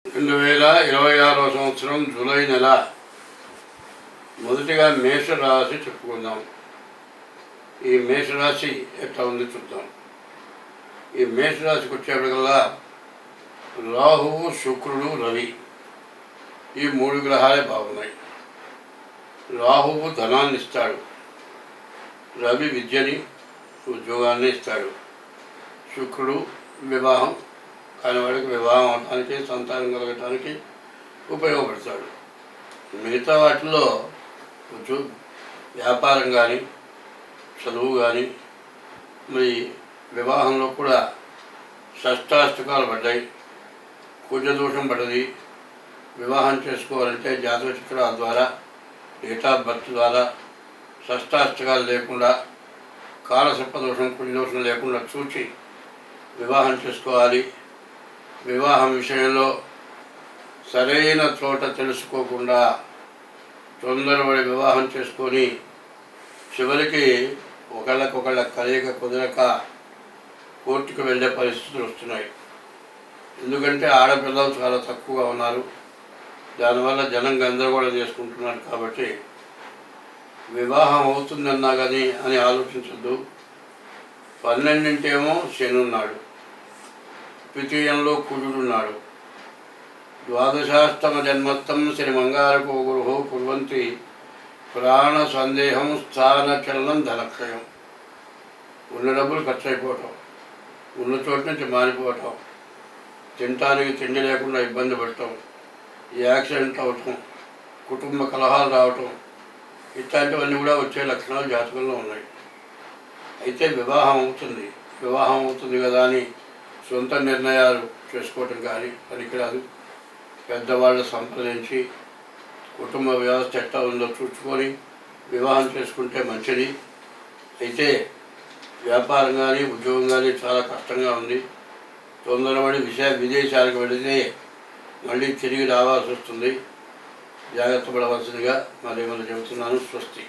2026వ సంవత్సరం జూలై నెల మొదటిగా మేషరాశి చెప్పుకుందాం. ఈ మేషరాశి ఎట్లా ఉంది చూద్దాం. ఈ మేషరాశికి వచ్చేప్పటికల్లా రాహువు, శుక్రుడు, రవి ఈ మూడు గ్రహాలే బాగున్నాయి. రాహువు ధనాన్ని ఇస్తాడు, రవి విద్యని ఉద్యోగాన్ని ఇస్తాడు, శుక్రుడు వివాహం కాని వాడికి వివాహం అవడానికి, సంతానం కలగటానికి ఉపయోగపడతాడు. మిగతా వాటిల్లో కొంచెం వ్యాపారం కానీ, చదువు కానీ, మరి వివాహంలో కూడా షష్టాష్టకాలు పడ్డాయి, కుజదోషం పడ్డది. వివాహం చేసుకోవాలంటే జాతక చక్రాల ద్వారా, డేట్ ఆఫ్ బర్త్ ద్వారా షష్టాష్టకాలు లేకుండా, కాలసర్పదోషం, కుజదోషం లేకుండా చూచి వివాహం చేసుకోవాలి. వివాహం విషయంలో సరైన చోట తెలుసుకోకుండా తొందరపడి వివాహం చేసుకొని చివరికి ఒకళ్ళకొకళ్ళ కలయిక కుదరక కోర్టుకు వెళ్ళే పరిస్థితులు వస్తున్నాయి. ఎందుకంటే ఆడపిల్లలు చాలా తక్కువగా ఉన్నారు. దానివల్ల జనం గందరగోళం చేసుకుంటున్నారు. కాబట్టి వివాహం అవుతుందన్నా కానీ అని ఆలోచించద్దు. 12 శని ఉన్నాడు, ద్వితీయంలో కుజుడున్నాడు. ద్వాదశాష్టమ జన్మస్థం శ్రీ మంగారకో గురు కుర్వంతి ప్రాణ సందేహం, స్థాన చలనం, ధనక్షయం. ఉన్న డబ్బులు ఖర్చు అయిపోవటం, ఉన్న చోటు నుంచి మారిపోవటం, తినటానికి తిండి లేకుండా ఇబ్బంది పడటం, యాక్సిడెంట్ అవటం, కుటుంబ కలహాలు రావటం, ఇట్లాంటివన్నీ కూడా వచ్చే లక్షణాలు జాతకంలో ఉన్నాయి. అయితే వివాహం అవుతుంది కదా అని సొంత నిర్ణయాలు చేసుకోవటం కానీ పనికిరాదు. పెద్దవాళ్ళు సంప్రదించి కుటుంబ వ్యవస్థ ఎట్లా ఉందో చూసుకొని వివాహం చేసుకుంటే మంచిది. అయితే వ్యాపారం కానీ, ఉద్యోగం కానీ చాలా కష్టంగా ఉంది. తొందరపడి విదేశాలకు వెళితే మళ్ళీ తిరిగి రావాల్సి వస్తుంది. జాగ్రత్త పడవలసిందిగా మరి చెబుతున్నాను. స్వస్తి.